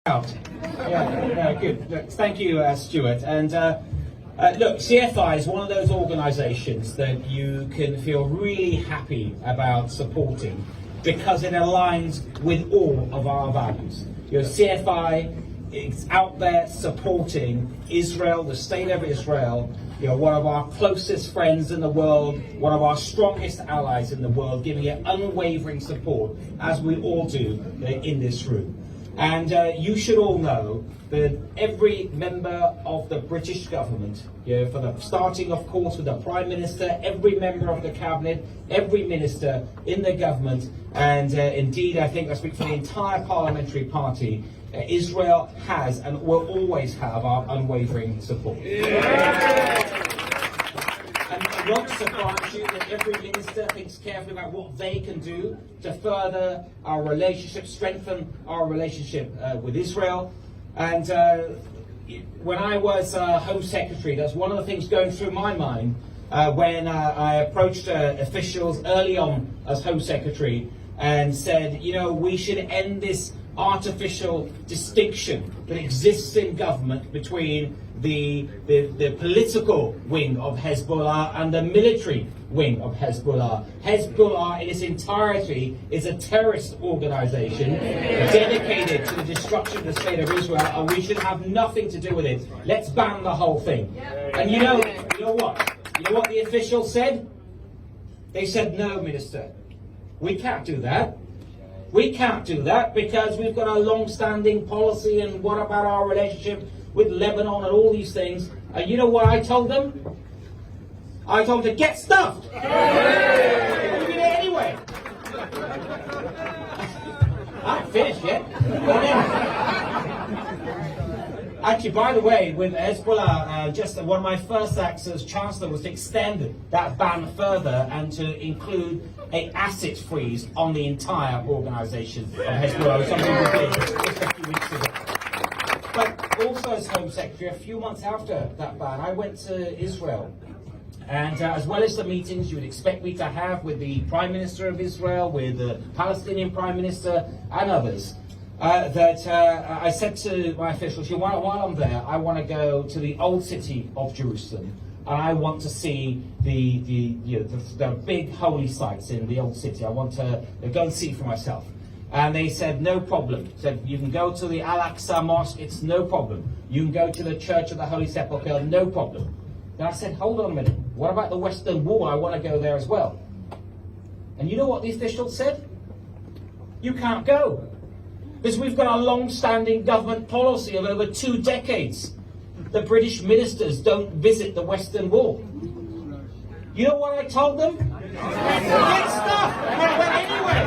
Good. Look, thank you, Stuart. And look, CFI is one of those organisations that you can feel really happy about supporting because it aligns with all of our values. CFI is out there supporting Israel, the state of Israel, one of our closest friends in the world, one of our strongest allies in the world, giving it unwavering support, as we all do in this room. And you should all know that every member of the British government, for the starting, of course, with the Prime Minister, every member of the Cabinet, every minister in the government, and indeed, I think I speak for the entire parliamentary party, Israel has and will always have our unwavering support. And it won't surprise you that every minister thinks carefully about what they can do to further our relationship, strengthen our relationship with Israel. And when I was Home Secretary, that's one of the things going through my mind when I approached officials early on as Home Secretary and said, we should end this artificial distinction that exists in government between the political wing of Hezbollah and the military wing of Hezbollah. Hezbollah in its entirety is a terrorist organization dedicated to the destruction of the state of Israel, and we should have nothing to do with it. Let's ban the whole thing. And you know what? You know what the officials said? They said, no, Minister, we can't do that. We can't do that because we've got a long-standing policy, and what about our relationship with Lebanon and all these things? And you know what I told them? I told them to get stuffed. We did it anyway. I'm finished yet. Actually, by the way, with Hezbollah, just one of my first acts as Chancellor was to extend that ban further and to include an asset freeze on the entire organisation of Hezbollah, something we did just a few weeks ago. But also as Home Secretary, a few months after that ban, I went to Israel. And as well as the meetings you would expect me to have with the Prime Minister of Israel, with the Palestinian Prime Minister and others, I said to my officials, while I'm there, I want to go to the old city of Jerusalem, and I want to see the big holy sites in the old city. I want to go and see for myself. And they said, no problem. Said, you can go to the Al-Aqsa Mosque, it's no problem. You can go to the Church of the Holy Sepulchre, no problem. Then I said, hold on a minute. What about the Western Wall? I want to go there as well. And you know what the officials said? You can't go. Because we've got a long-standing government policy of over 2 decades. The British ministers don't visit the Western Wall. You know what I told them? Get stuff! But anyway,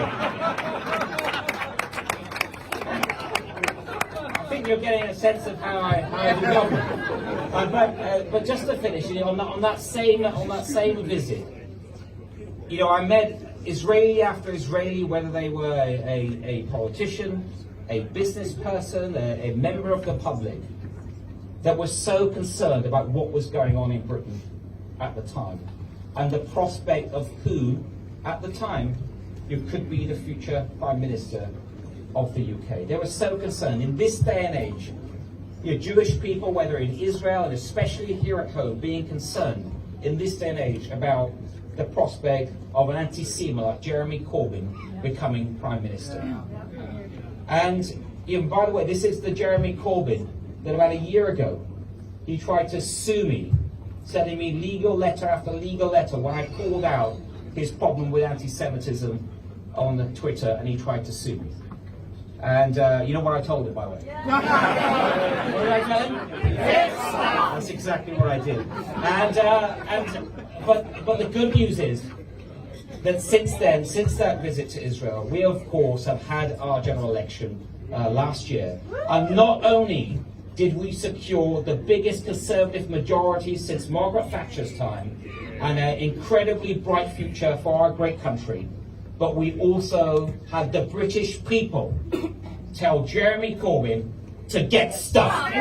I think you're getting a sense of how I do government. But just to finish, on that same visit, I met Israeli after Israeli, whether they were a politician, a business person, a member of the public, that was so concerned about what was going on in Britain at the time and the prospect of who, at the time, could be the future Prime Minister of the UK. They were so concerned. In this day and age, Jewish people, whether in Israel and especially here at home, being concerned in this day and age about the prospect of an anti-Semite like Jeremy Corbyn becoming Prime Minister. And by the way, this is the Jeremy Corbyn that about a year ago, he tried to sue me, sending me legal letter after legal letter when I called out his problem with anti-Semitism on Twitter, and he tried to sue me. And you know what I told him, by the way? What did I tell him? Yes! That's exactly what I did. But the good news is that since that visit to Israel, we of course have had our general election last year, and not only did we secure the biggest Conservative majority since Margaret Thatcher's time and an incredibly bright future for our great country, but we also had the British people tell Jeremy Corbyn to get stuffed.